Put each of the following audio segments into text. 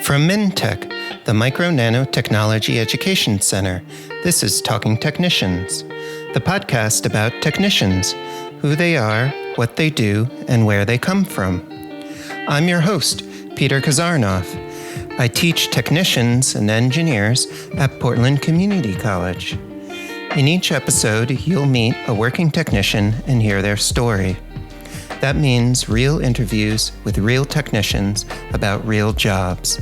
From MinTech, the Micro Nanotechnology Education Center, this is Talking Technicians, the podcast about technicians, who they are, what they do, and where they come from. I'm your host, Peter Kazarinoff. I teach technicians and engineers at Portland Community College. In each episode, you'll meet a working technician and hear their story. That means real interviews with real technicians about real jobs.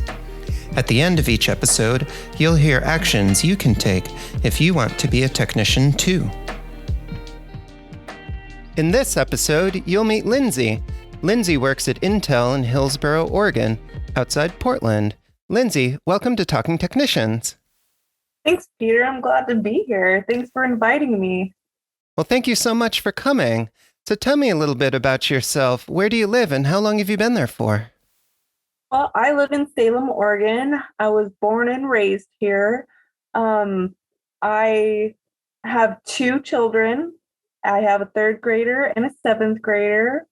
At the end of each episode, you'll hear actions you can take if you want to be a technician too. In this episode, you'll meet Lindsay. Lindsay works at Intel in Hillsboro, Oregon, outside Portland. Lindsay, welcome to Talking Technicians. Thanks, Peter. I'm glad to be here. Thanks for inviting me. Well, thank you so much for coming. So tell me a little bit about yourself. Where do you live and how long have you been there for? Well, I live in Salem, Oregon. I was born and raised here. I have two children. I have a third grader and a seventh grader.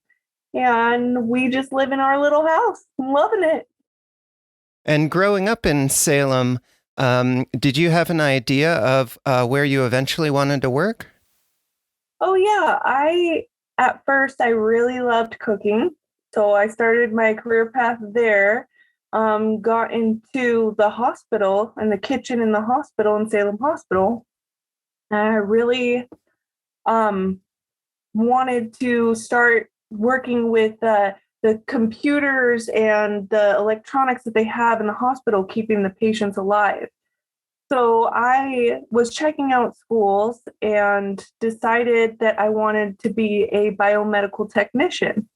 And we just live in our little house. I'm loving it. And growing up in Salem, did you have an idea of where you eventually wanted to work? Oh, yeah. At first, I really loved cooking. So I started my career path there, got into the hospital and the kitchen in the hospital in Salem Hospital. And I really wanted to start working with the computers and the electronics that they have in the hospital, keeping the patients alive. So I was checking out schools and decided that I wanted to be a biomedical technician.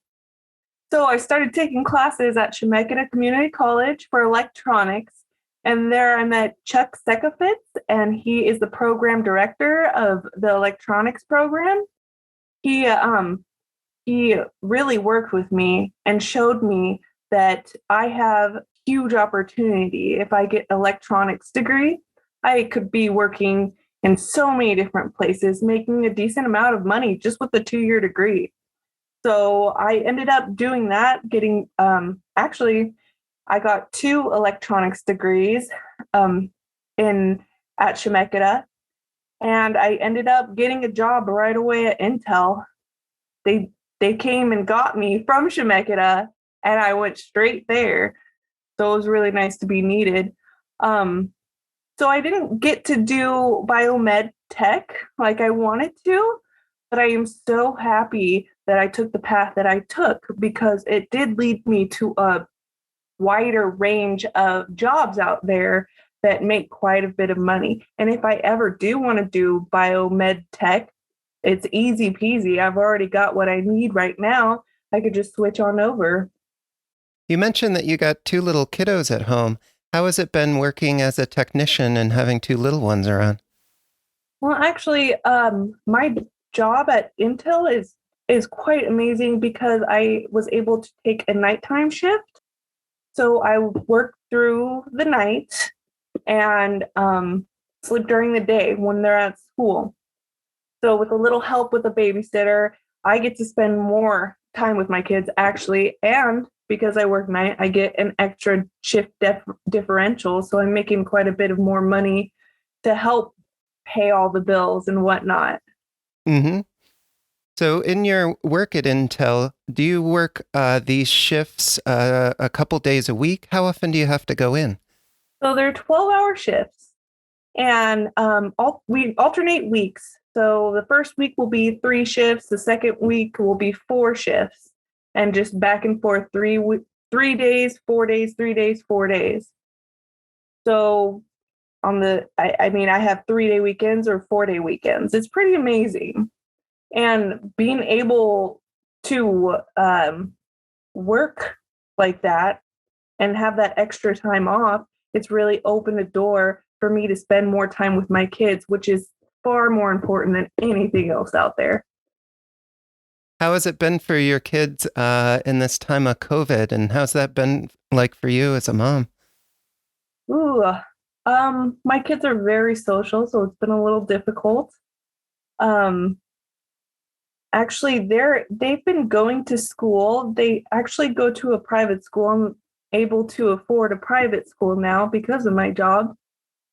So I started taking classes at Chemeketa Community College for electronics. And there I met Chuck Sekofitz, and he is the program director of the electronics program. He really worked with me and showed me that I have huge opportunity. If I get electronics degree, I could be working in so many different places, making a decent amount of money just with a 2-year degree. So I ended up doing that, getting, I got 2 electronics degrees at Chemeketa, and I ended up getting a job right away at Intel. They came and got me from Chemeketa, and I went straight there. So it was really nice to be needed. So I didn't get to do biomed tech like I wanted to, but I am so happy that I took the path that I took because it did lead me to a wider range of jobs out there that make quite a bit of money. And if I ever do want to do biomed tech, it's easy peasy. I've already got what I need right now. I could just switch on over. You mentioned that you got 2 little kiddos at home. How has it been working as a technician and having 2 little ones around? Well, actually, my job at Intel is quite amazing because I was able to take a nighttime shift. So I work through the night and sleep during the day when they're at school. So with a little help with a babysitter, I get to spend more time with my kids actually. And because I work night, I get an extra shift differential. So I'm making quite a bit of more money to help pay all the bills and whatnot. Mm-hmm. So in your work at Intel, do you work these shifts a couple days a week? How often do you have to go in? So they're 12-hour shifts, and we alternate weeks. So the first week will be 3 shifts. The second week will be 4 shifts, and just back and forth 3 days, 4 days, 3 days, 4 days. So I have 3-day weekends or 4-day weekends. It's pretty amazing. And being able to work like that and have that extra time off, it's really opened the door for me to spend more time with my kids, which is far more important than anything else out there. How has it been for your kids in this time of COVID? And how's that been like for you as a mom? My kids are very social, so it's been a little difficult. Actually, they've been going to school. They actually go to a private school able to afford a private school now because of my job.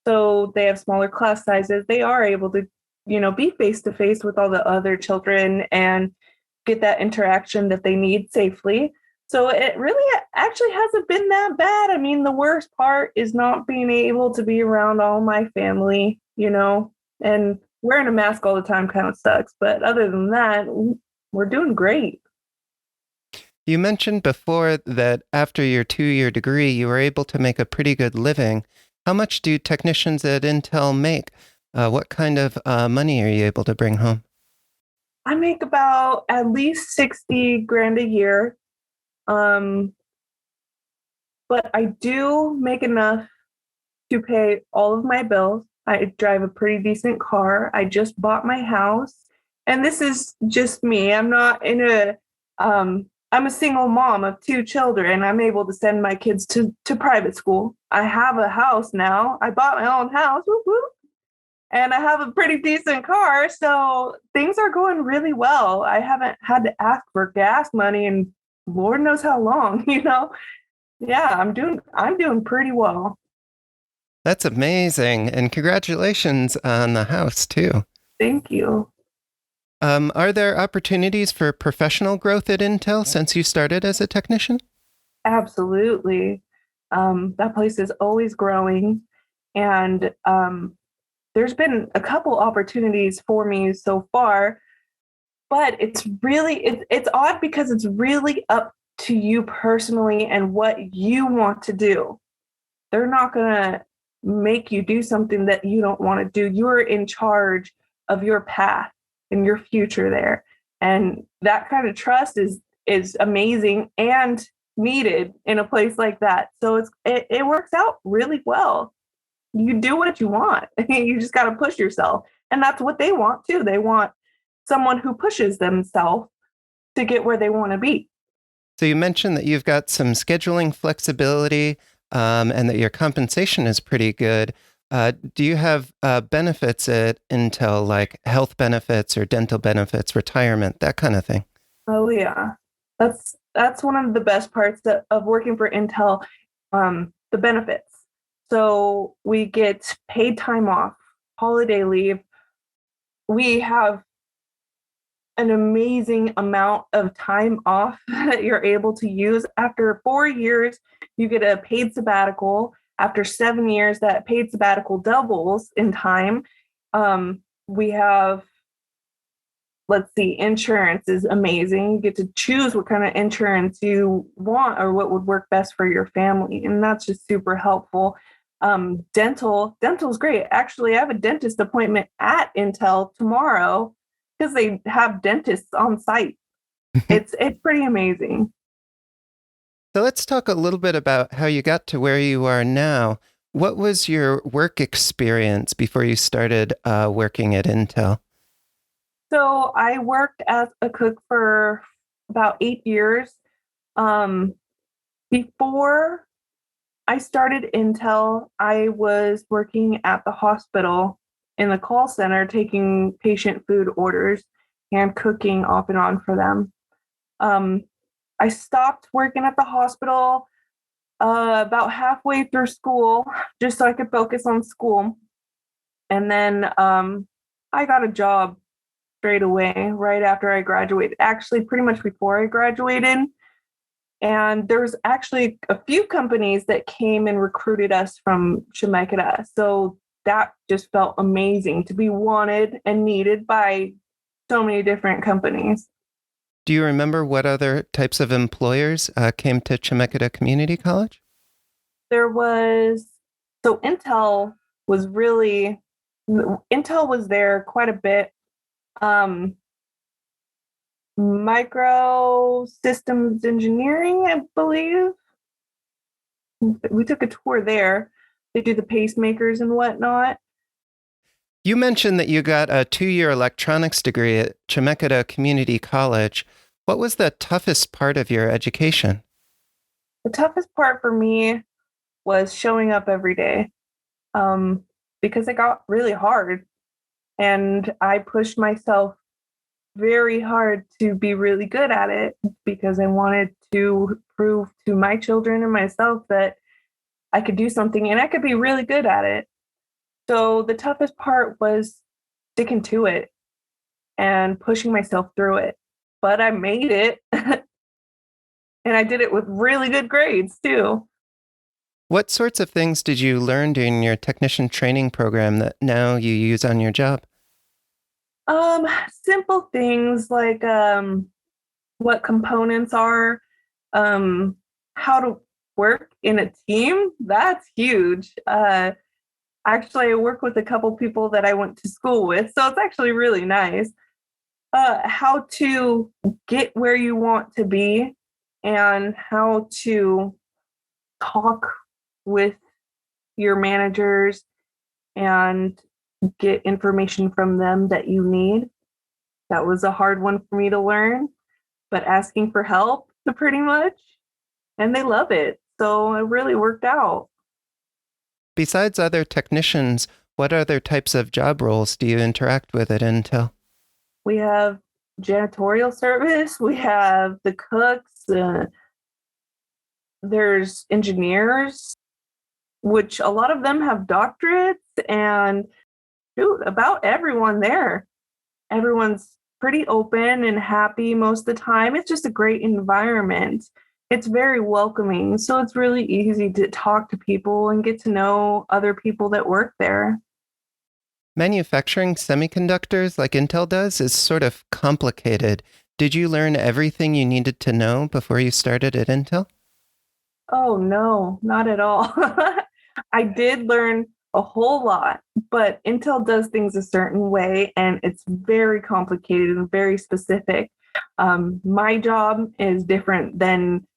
So they have smaller class sizes. They are able to, be face to face with all the other children and get that interaction that they need safely. So it really actually hasn't been that bad. I mean, the worst part is not being able to be around all my family, and wearing a mask all the time kind of sucks. But other than that, we're doing great. You mentioned before that after your 2-year degree, you were able to make a pretty good living. How much do technicians at Intel make? What kind of money are you able to bring home? I make about at least 60 grand a year. But I do make enough to pay all of my bills. I drive a pretty decent car. I just bought my house. And this is just me. I'm a single mom of 2 children. I'm able to send my kids to private school. I have a house now. I bought my own house. Whoop, whoop. And I have a pretty decent car. So things are going really well. I haven't had to ask for gas money in Lord knows how long, Yeah, I'm doing pretty well. That's amazing. And congratulations on the house, too. Thank you. Are there opportunities for professional growth at Intel since you started as a technician? Absolutely. That place is always growing. And there's been a couple opportunities for me so far, but it's odd because it's really up to you personally and what you want to do. They're not going to make you do something that you don't want to do. You're in charge of your path and your future there. And that kind of trust is amazing and needed in a place like that. So it works out really well. You do what you want. You just got to push yourself. And that's what they want too. They want someone who pushes themselves to get where they want to be. So you mentioned that you've got some scheduling flexibility and that your compensation is pretty good. Do you have benefits at Intel, like health benefits or dental benefits, retirement, that kind of thing? Oh yeah, that's one of the best parts of working for Intel, the benefits. So we get paid time off, holiday leave. We have an amazing amount of time off that you're able to use. After 4 years, you get a paid sabbatical. After 7 years, that paid sabbatical doubles in time. We have, let's see, insurance is amazing. You get to choose what kind of insurance you want or what would work best for your family. And that's just super helpful. Dental is great. Actually, I have a dentist appointment at Intel tomorrow because they have dentists on site. It's pretty amazing. So let's talk a little bit about how you got to where you are now. What was your work experience before you started working at Intel? So I worked as a cook for about 8 years. Before I started Intel, I was working at the hospital in the call center, taking patient food orders and cooking off and on for them. I stopped working at the hospital about halfway through school, just so I could focus on school. And then I got a job straight away, right after I graduated, actually pretty much before I graduated. And there's actually a few companies that came and recruited us from Shemeketa. So that just felt amazing to be wanted and needed by so many different companies. Do you remember what other types of employers came to Chemeketa Community College? There was, so Intel was there quite a bit. Microsystems engineering, I believe. We took a tour there. They do the pacemakers and whatnot. You mentioned that you got a 2-year electronics degree at Chemeketa Community College. What was the toughest part of your education? The toughest part for me was showing up every day, because it got really hard. And I pushed myself very hard to be really good at it because I wanted to prove to my children and myself that I could do something and I could be really good at it. So the toughest part was sticking to it and pushing myself through it. But I made it and I did it with really good grades too. What sorts of things did you learn during your technician training program that now you use on your job? Simple things like what components are, how to work in a team. That's huge. Actually, I work with a couple people that I went to school with, so it's actually really nice. How to get where you want to be and how to talk with your managers and get information from them that you need. That was a hard one for me to learn, but asking for help pretty much, and they love it. So it really worked out. Besides other technicians, what other types of job roles do you interact with at Intel? We have janitorial service, we have the cooks, there's engineers, which a lot of them have doctorates, and shoot, about everyone there. Everyone's pretty open and happy most of the time. It's just a great environment. It's very welcoming. So it's really easy to talk to people and get to know other people that work there. Manufacturing semiconductors like Intel does is sort of complicated. Did you learn everything you needed to know before you started at Intel? Oh, no, not at all. I did learn a whole lot, but Intel does things a certain way and it's very complicated and very specific. My job is different than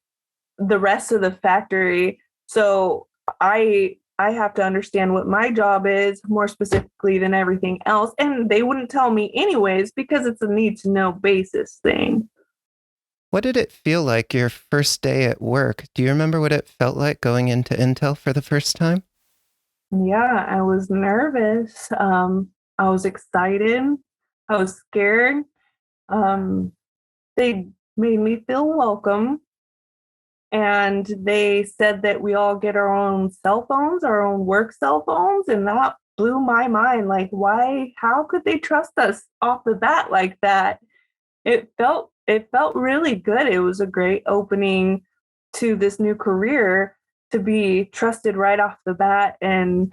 the rest of the factory. So I have to understand what my job is more specifically than everything else. And they wouldn't tell me anyways because it's a need to know basis thing. What did it feel like your first day at work? Do you remember what it felt like going into Intel for the first time? Yeah, I was nervous. I was excited. I was scared. Um, they made me feel welcome. And they said that we all get our own cell phones, our own work cell phones. And that blew my mind. Like, why, how could they trust us off the bat like that? It felt really good. It was a great opening to this new career to be trusted right off the bat. And,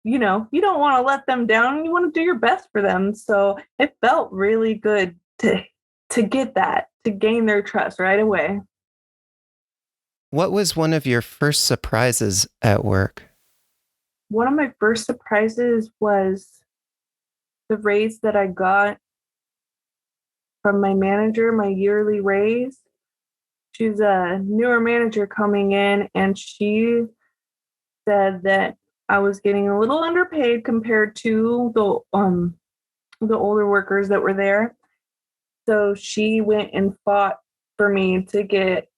you don't want to let them down. You want to do your best for them. So it felt really good to get that, to gain their trust right away. What was one of your first surprises at work? One of my first surprises was the raise that I got from my manager, my yearly raise. She's a newer manager coming in, and she said that I was getting a little underpaid compared to the older workers that were there. So she went and fought for me to get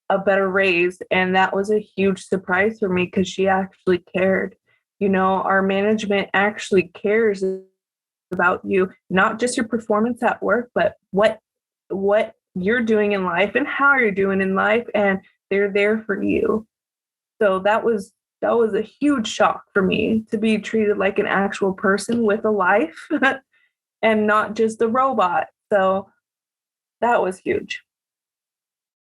a better raise, and that was a huge surprise for me because she actually cared. Our management actually cares about you, not just your performance at work, but what you're doing in life and how you're doing in life, and they're there for you. So that was a huge shock for me to be treated like an actual person with a life and not just a robot. So that was huge.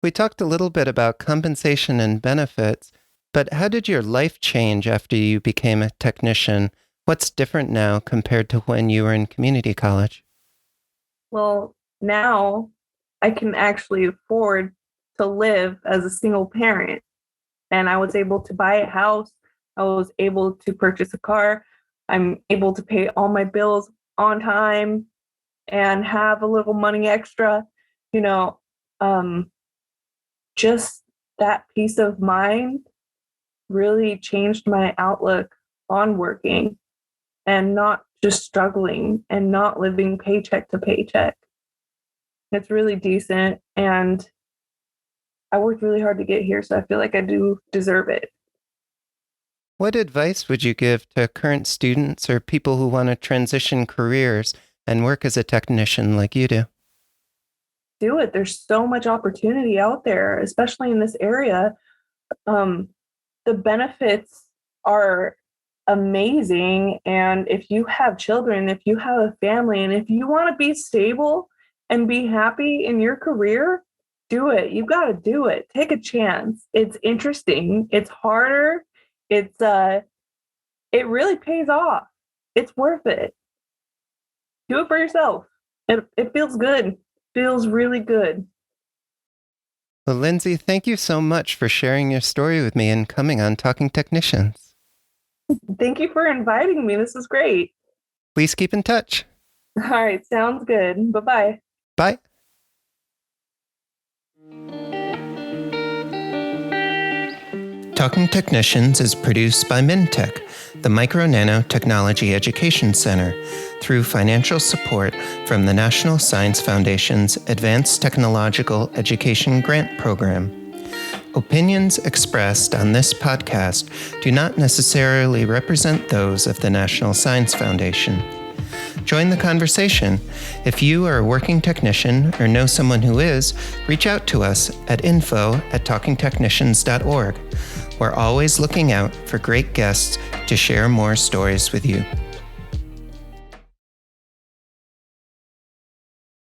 We talked a little bit about compensation and benefits, but how did your life change after you became a technician? What's different now compared to when you were in community college? Well, now I can actually afford to live as a single parent. And I was able to buy a house. I was able to purchase a car. I'm able to pay all my bills on time and have a little money extra. You know, um, just that peace of mind really changed my outlook on working and not just struggling and not living paycheck to paycheck. It's really decent. And I worked really hard to get here, so I feel like I do deserve it. What advice would you give to current students or people who want to transition careers and work as a technician like you do. Do it. There's so much opportunity out there, especially in this area. The benefits are amazing. And if you have children, if you have a family, and if you want to be stable and be happy in your career, do it. You got to do it. Take a chance. It's interesting. It's harder. It really pays off. It's worth it. Do it for yourself. It feels good. Feels really good. Well, Lindsay, thank you so much for sharing your story with me and coming on Talking Technicians. Thank you for inviting me. This is great. Please keep in touch. All right. Sounds good. Bye-bye. Bye. Talking Technicians is produced by Mintech, the Micro Nano Technology Education Center, through financial support from the National Science Foundation's Advanced Technological Education Grant Program. Opinions expressed on this podcast do not necessarily represent those of the National Science Foundation. Join the conversation. If you are a working technician or know someone who is, reach out to us at info@talkingtechnicians.org. We're always looking out for great guests to share more stories with you.